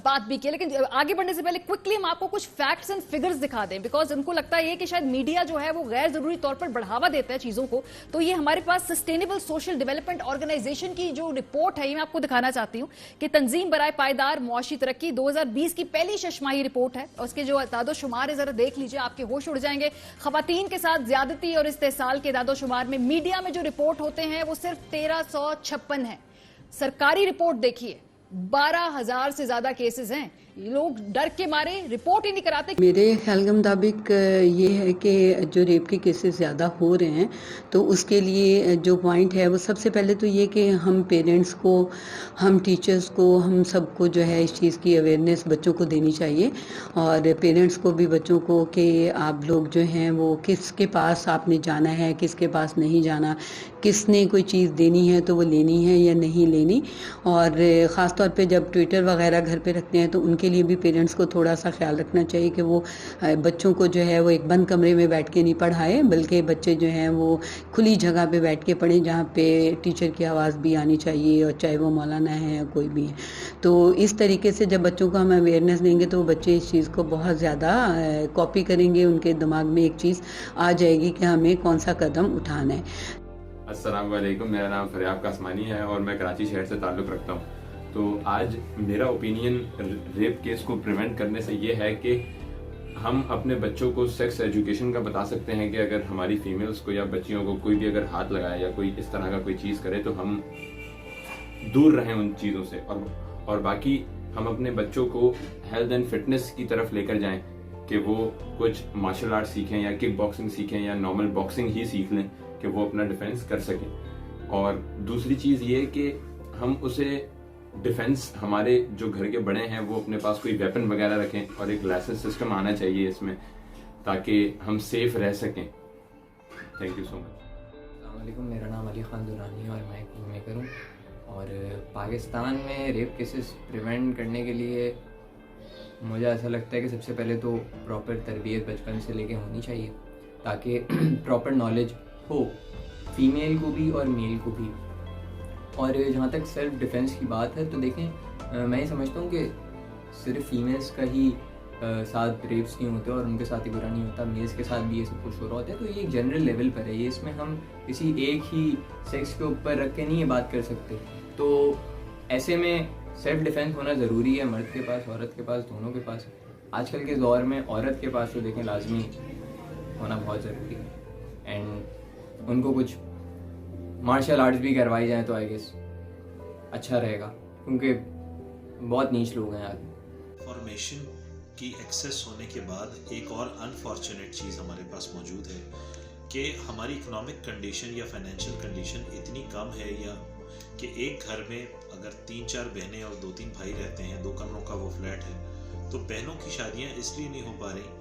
बात भी की, लेकिन आगे बढ़ने से पहले क्विकली हम आपको कुछ फैक्ट्स एंड फिगर्स दिखा दें, बिकॉज उनको लगता है कि शायद मीडिया जो है वो गैर जरूरी तौर पर बढ़ावा देता है चीजों को। तो ये हमारे पास सस्टेनेबल सोशल डेवलपमेंट ऑर्गेनाइजेशन की जो रिपोर्ट है, ये मैं आपको दिखाना चाहती हूँ कि तंजीम बराए पायदार मुआशी तरक्की 2020 की पहली शशमाही रिपोर्ट है, और उसके जो दादोशुमार है जरा देख लीजिए, आपके होश उड़ जाएंगे। खवातीन के साथ ज्यादती और इस्तेसाल के दादोशुमार में मीडिया में जो रिपोर्ट होते हैं वो सिर्फ 1356 है। सरकारी रिपोर्ट देखिए, 12,000 से ज्यादा केसेस हैं। लोग डर के मारे रिपोर्ट ही नहीं कराते। मेरे ख्याल के मुताबिक ये है कि जो रेप के केसेस ज़्यादा हो रहे हैं, तो उसके लिए जो पॉइंट है वो सबसे पहले तो ये कि हम पेरेंट्स को, हम टीचर्स को, हम सबको जो है इस चीज़ की अवेयरनेस बच्चों को देनी चाहिए, और पेरेंट्स को भी बच्चों को कि आप लोग जो हैं वो किसके पास आपने जाना है, किसके पास नहीं जाना, किसने कोई चीज़ देनी है तो वो लेनी है या नहीं लेनी। और ख़ास तौर पे जब ट्विटर वगैरह घर पे रखते हैं तो उनके लिए भी पेरेंट्स को थोड़ा सा ख्याल रखना चाहिए कि वो बच्चों को जो है वो एक बंद कमरे में बैठ के नहीं पढ़ाए, बल्कि बच्चे जो हैं वो खुली जगह पे बैठ के पढ़ें, जहाँ पे टीचर की आवाज़ भी आनी चाहिए, और चाहे वो मौलाना है या कोई भी है। तो इस तरीके से जब बच्चों को हम अवेयरनेस देंगे तो बच्चे इस चीज़ को बहुत ज़्यादा कॉपी करेंगे, उनके दिमाग में एक चीज़ आ जाएगी कि हमें कौन सा कदम उठाना है। अस्सलाम वालेकुम, मेरा नाम फरियाब कासमानी है और मैं कराची शहर से ताल्लुक़ रखता हूँ। तो आज मेरा ओपिनियन रेप केस को प्रिवेंट करने से ये है कि हम अपने बच्चों को सेक्स एजुकेशन का बता सकते हैं कि अगर हमारी फीमेल्स को या बच्चियों को कोई भी अगर हाथ लगाए या कोई इस तरह का कोई चीज़ करे तो हम दूर रहें उन चीज़ों से। और बाकी हम अपने बच्चों को हेल्थ एंड फिटनेस की तरफ लेकर जाएं कि वो कुछ मार्शल आर्ट सीखें या किक बॉक्सिंग सीखें या नॉर्मल बॉक्सिंग ही सीख लें कि वो अपना डिफेंस कर सकें। और दूसरी चीज़ ये कि हम उसे डिफेंस, हमारे जो घर के बड़े हैं वो अपने पास कोई वेपन वगैरह रखें, और एक लाइसेंस सिस्टम आना चाहिए इसमें ताकि हम सेफ रह सकें। Thank you so much. अस्सलाम वालेकुम, मेरा नाम अली खान दुरानी है और मैं एक फिल्म मेकर हूँ। और पाकिस्तान में रेप केसेस प्रिवेंट करने के लिए मुझे ऐसा लगता है कि सबसे पहले तो प्रॉपर तरबियत बचपन से लेके होनी चाहिए, ताकि प्रॉपर नॉलेज हो फीमेल को भी और मेल को भी। और जहाँ तक सेल्फ डिफेंस की बात है तो देखें, मैं ये समझता हूँ कि सिर्फ फीमेल्स का ही साथ रेप्स नहीं होते और उनके साथ ही बुरा नहीं होता, मेल्स के साथ भी ये सब कुछ हो रहा होता है। तो ये एक जनरल लेवल पर है, ये इसमें हम किसी एक ही सेक्स के ऊपर रख के नहीं ये बात कर सकते। तो ऐसे में सेल्फ डिफेंस होना ज़रूरी है, मर्द के पास, औरत के पास, दोनों के पास। आजकल के दौर में औरत के पास तो देखें लाजमी होना बहुत ज़रूरी है, एंड उनको कुछ मार्शल आर्ट्स भी करवाई जाए तो आई गेस अच्छा रहेगा, क्योंकि बहुत नीच लोग हैं आज। इंफॉर्मेशन की एक्सेस होने के बाद एक और अनफॉर्चुनेट चीज़ हमारे पास मौजूद है कि हमारी इकोनॉमिक कंडीशन या फाइनेंशियल कंडीशन इतनी कम है या कि एक घर में अगर 3-4 बहनें और 2-3 भाई रहते हैं, 2 कमरों का वो फ्लैट है, तो बहनों की शादियां इसलिए नहीं हो पा रही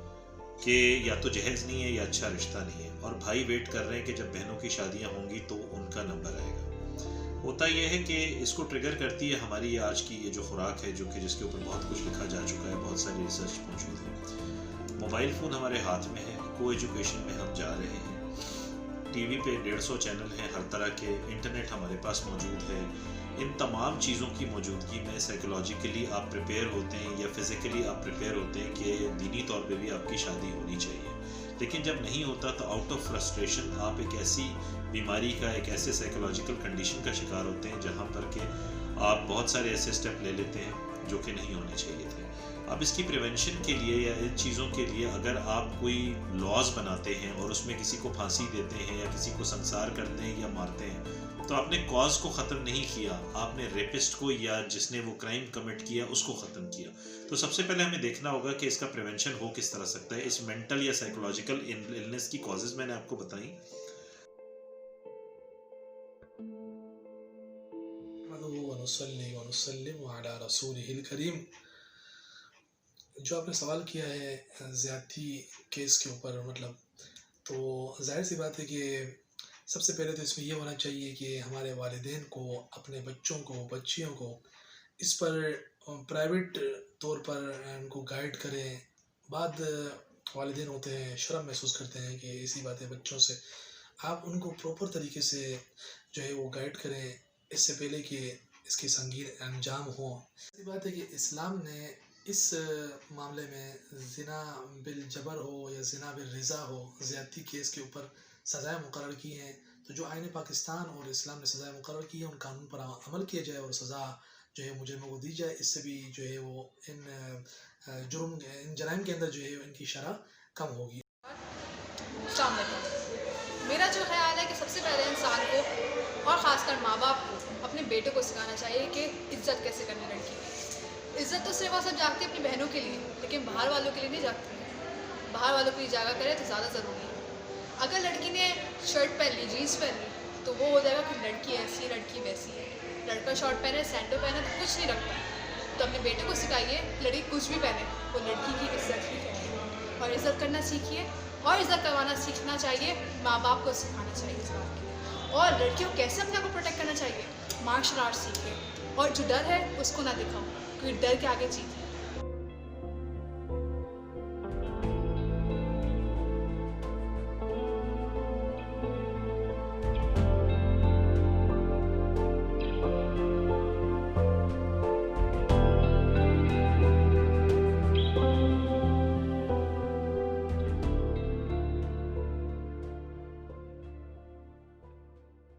कि या तो जहेज़ नहीं है या अच्छा रिश्ता नहीं है, और भाई वेट कर रहे हैं कि जब बहनों की शादियां होंगी तो उनका नंबर आएगा। होता यह है कि इसको ट्रिगर करती है हमारी ये आज की ये जो खुराक है, जो कि जिसके ऊपर बहुत कुछ लिखा जा चुका है, बहुत सारी रिसर्च मौजूद है। मोबाइल फ़ोन हमारे हाथ में है, को एजुकेशन में हम जा रहे हैं, टीवी पे 150 चैनल हैं हर तरह के, इंटरनेट हमारे पास मौजूद है। इन तमाम चीज़ों की मौजूदगी में साइकोलॉजिकली आप प्रिपेयर होते हैं या फिज़िकली आप प्रिपेयर होते हैं कि दीनी तौर पे भी आपकी शादी होनी चाहिए, लेकिन जब नहीं होता तो आउट ऑफ फ्रस्ट्रेशन आप एक ऐसी बीमारी का, एक ऐसे साइकोलॉजिकल कंडीशन का शिकार होते हैं जहाँ पर कि आप बहुत सारे ऐसे स्टेप ले लेते हैं जो कि नहीं होने चाहिए थे। अब इसकी प्रिवेंशन के लिए या इन चीज़ों के लिए अगर आप कोई लॉज बनाते हैं और उसमें किसी को फांसी देते हैं या किसी को संसार करते हैं या मारते हैं, तो आपने कॉज को ख़त्म नहीं किया, आपने रेपिस्ट को या जिसने वो क्राइम कमिट किया उसको ख़त्म किया। तो सबसे पहले हमें देखना होगा कि इसका प्रिवेंशन हो किस तरह सकता है। इस मेंटल या साइकोलॉजिकल इलनेस की कॉजेज़ मैंने आपको बताई। जो आपने सवाल किया है ज़्यादती केस के ऊपर, मतलब तो जाहिर सी बात है कि सबसे पहले तो इसमें ये होना चाहिए कि हमारे वालिदैन को अपने बच्चों को, बच्चियों को इस पर प्राइवेट तौर पर उनको गाइड करें। बाद वालिदैन होते हैं शर्म महसूस करते हैं कि ऐसी बातें बच्चों से, आप उनको प्रॉपर तरीके से जो है वो गाइड करें, इससे पहले कि इसके संगीन अंजाम हों। ऐसी बात है कि इस्लाम ने इस मामले में ज़िना बिल जबर हो या ज़िना बिल रिज़ा हो, ज़्यादती केस के ऊपर सज़ाएँ मुकर्रर की हैं। तो जो आईन पाकिस्तान और इस्लाम ने सज़ाएँ मुकर्रर की हैं, उन कानून पर अमल किया जाए और सज़ा जो है मुजरिमों को दी जाए। इससे भी जो है वो इन जराइम के अंदर जो है इनकी शरह कम होगी। अस्सलाम वालेकुम। मेरा जो ख्याल है कि सबसे पहले इंसान को और ख़ासकर माँ बाप को अपने बेटे को सिखाना चाहिए कि इज़्ज़त कैसे करनी लड़की की। इज़्ज़त तो सिर्फ और सब जागती है अपनी बहनों के लिए, लेकिन बाहर वालों के लिए नहीं जागती है। बाहर वालों के लिए जागा करे तो ज़्यादा ज़रूरी है। अगर लड़की ने शर्ट पहन ली, जीन्स पहन ली, तो वो हो जाएगा कि लड़की ऐसी है, लड़की वैसी है। लड़का शॉर्ट पहने, सैंडो पहने तो कुछ नहीं रखता। तो अपने बेटे को सिखाइए लड़की कुछ भी पहने, वो लड़की की इज़्ज़त ही करे और इज़्ज़त करना सीखिए। और इज़्ज़त करवाना सीखना चाहिए, माँ बाप को सिखाना चाहिए इस बात की। और लड़कियों को कैसे अपने आप को प्रोटेक्ट करना चाहिए, मार्शल आर्ट सीखिए। और जो डर है उसको ना दिखाओ, क्योंकि डर के आगे जीत है।